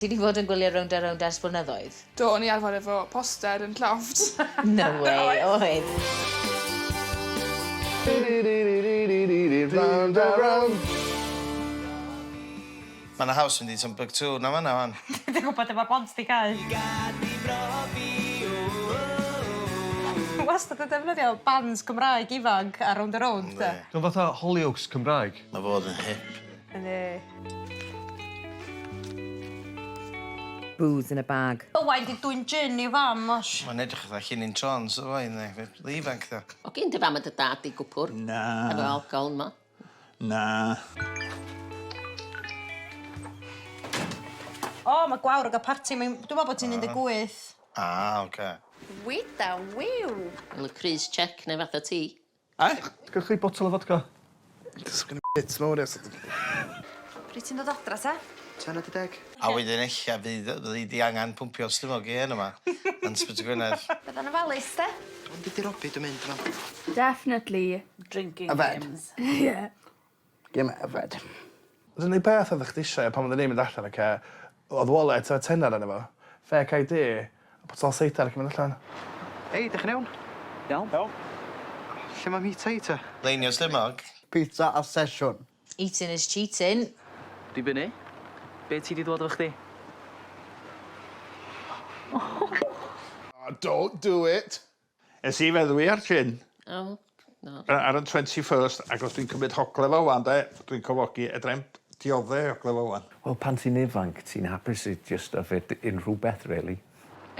Ti wedi fod yn gwylio Rownd a Rownd ers blynyddoedd? Do, o'n i arfer efo poster yn llofft. No way, oedd. Round a round. Mae yna haws yn di Timbuktu na fan'na, fan. Dwi'n gwybod efo'r bont di gael. Wastad yn defnyddio bands Gymraeg ifanc a Rownd a Rownd, da? Dwi'n fatha Hollyoaks Cymraeg. Mae fod yn hip. Yndi. Booze in a bag. Owain di dwy'n gin i fam, os. Mae'n edrych fatha Llunyn Jones, Owain, ne? Ifanc, da. O gyn dy fam a dy dad i gwpwr? Na. Efo alcohol yma? Na. O, mae gwawr ag y parti. Dwi'n meddwl bod ti'n 18. Oce. Wyda, wiw. Wel, y Crys check neu fath o ti. Gwch chi botol o fodca? Dysgu'n bits mawr eas. Pryd ti'n dod adra, te? 10:10. A wedyn eich fydd di angen pwmpio stumog i hyn yma. Yn Sbyty Gwynedd. Bydda'n ofalus, te? Ond di robi dwi'n mynd yma. Definitely drinking Yfed. games. Yeah. Gym yfed. Ydyn ni beth oeddech chdi eisiau pan oedden ni'n mynd allan ac oedd wallet a tenner yn efo. Fec ID. A botol seidar ac yn mynd allan. Hei, dych chi'n iawn? Iawn. Lle mae meat te? Leinio stumog. Pizza a sesiwn. Eating is cheating. Di fyny. Be ti di ddod efo chdi? Don't do it. Es i feddwi ar gin O, no. ar y 21st, ac os dwi'n cymryd hoglef o wan, dwi'n cyfogi edrych dioddau hoglef o wan. Wel, pan ti'n ifanc, ti'n hapus i just yfed unrhyw beth, really.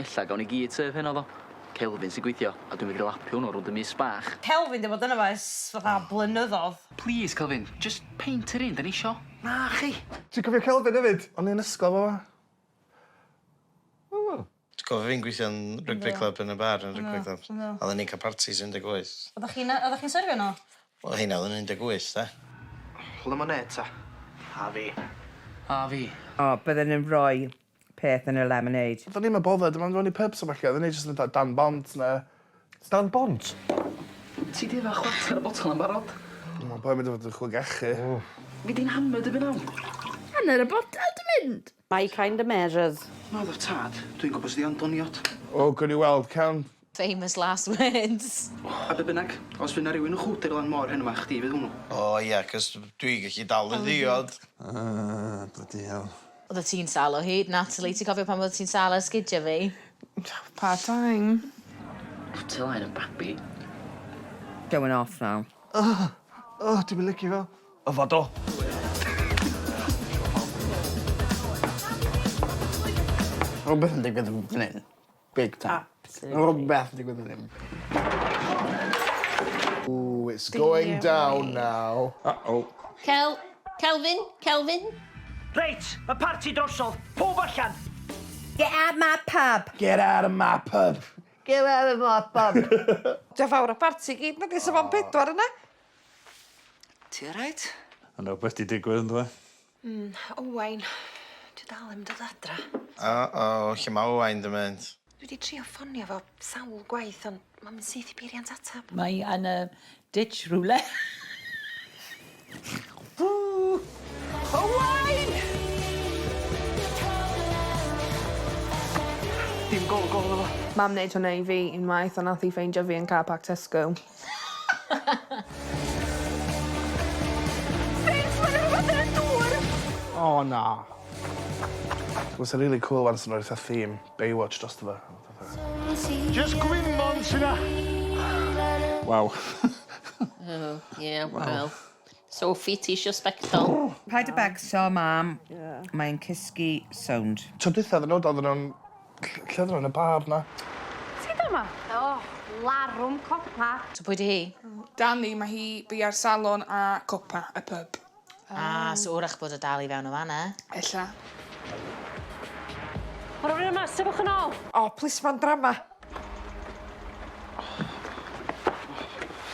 Ella gawn ni gyd sef hyn o ddo. Kelvin sy'n gweithio, a dwi'n mynd i lapio hwnnw rwnd y mis bach. Kelvin di bod yna fo ers fatha blynyddodd. Please, Kelvin, just paint yr un, da ni isio. Na, chi. Ti'n cofio Kelvin hefyd? O'n i'n ysgol fo. Ti'n gofio fi'n gweithio yn rugby club yn y bar yn rugby club. Oedden ni'n cael parties 18. Oeddech chi'n serfio nhw? Wel, hynna oedd yn 18, da. Lemonade ta. A fi. O, bydden nhw'n rhoi peth yn y lemonade. Oedden ni'n bothered, yma'n rhoi pubs yma lle. Oedden ni jyst yn dod Dan Bont, ne. Dan Bont? Ti di efo chwarter y botol yn barod? Mae'n boi mynd i fod yn chwygechu. Fi di'n hammer dy bynawn. Hanner y botel dy mynd. My kind of measures. Nad o'r tad, dwi'n gwybod sydd i andoniad. O, gwni weld, cawn. Famous last words. A be bynnag, os fydd na rhywun yn chwter lan mor hyn yma, chdi fydd hwnnw. O, ia, cos dwi'n gallu dal y ddiod. Bloody hell. Oedd ti'n sal o hyd, Natalie. Ti'n cofio pan oedd ti'n sal esgidio fi? Part-time. Tylaen yn babi. Going off now. Dwi'n mynd licio fel. Y fodo. Rhywbeth yn digwydd yn fan hyn. Big time. Rhywbeth yn digwydd yn hyn. Ooh, it's going down now. Uh-oh. Kelvin? Reit, mae parti drosodd. Pob allan. Get out my pub. Get out of my pub. Get out of my pub. Dio fawr o parti gyd, na di sefon 4 yna. Ti rhaid? Yna beth di digwydd yn dweud? Owain, dwi dal yn dod adra. Lle mae Owain dy mynd? Dwi wedi trio ffonio fo sawl gwaith, ond mae'n mynd syth i beiriant atab. Mae yn y ditch rhywle. Owain! Dim gol efo. Mam wneud hwnna i fi unwaith, a nath i ffeindio fi yn car park Tesco. Oh, na. Was a really cool one sy'n rhaid eitha theme. Baywatch dros fo. Just gwymon sy'n Waw. Oh, yeah, well. Sophie, ti isio spectol? Paid y becso, mam. Mae'n cysgu sound. Tro dwytha, oedden nhw'n... Lle oedden nhw'n y bar na? Ti dyma? O, larwm Copa. So pwy di hi? Dani, mae hi bu ar salon a Copa, y pub. So wrach bod o dal i fewn o fanna. Ella. Mae rhywun yma, sefwch yn ôl. O, plisman drama.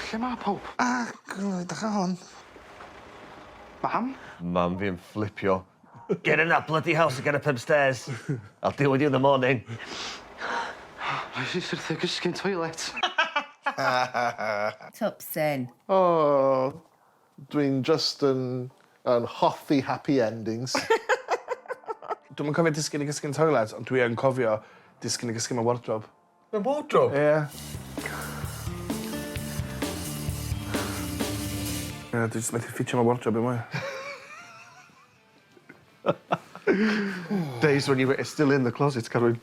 Lle mae pawb? Dach hon. Mam? Mam fi'n flipio. Get in that bloody house and get up upstairs. I'll deal with you in the morning. Mae si syrthio gysgu'n toilet. Tupsin. Oh, dwi'n just yn hoffi happy endings. Dwi'n cofio disgyn i gysgu'n toilet, ond dwi yn cofio disgyn i gysgu mewn wardrobe. Mewn wardrobe? Ie. Ie, dwi jyst methu ffitio mewn wardrobe i mwy. Days when you were still in the closet, Carwyn.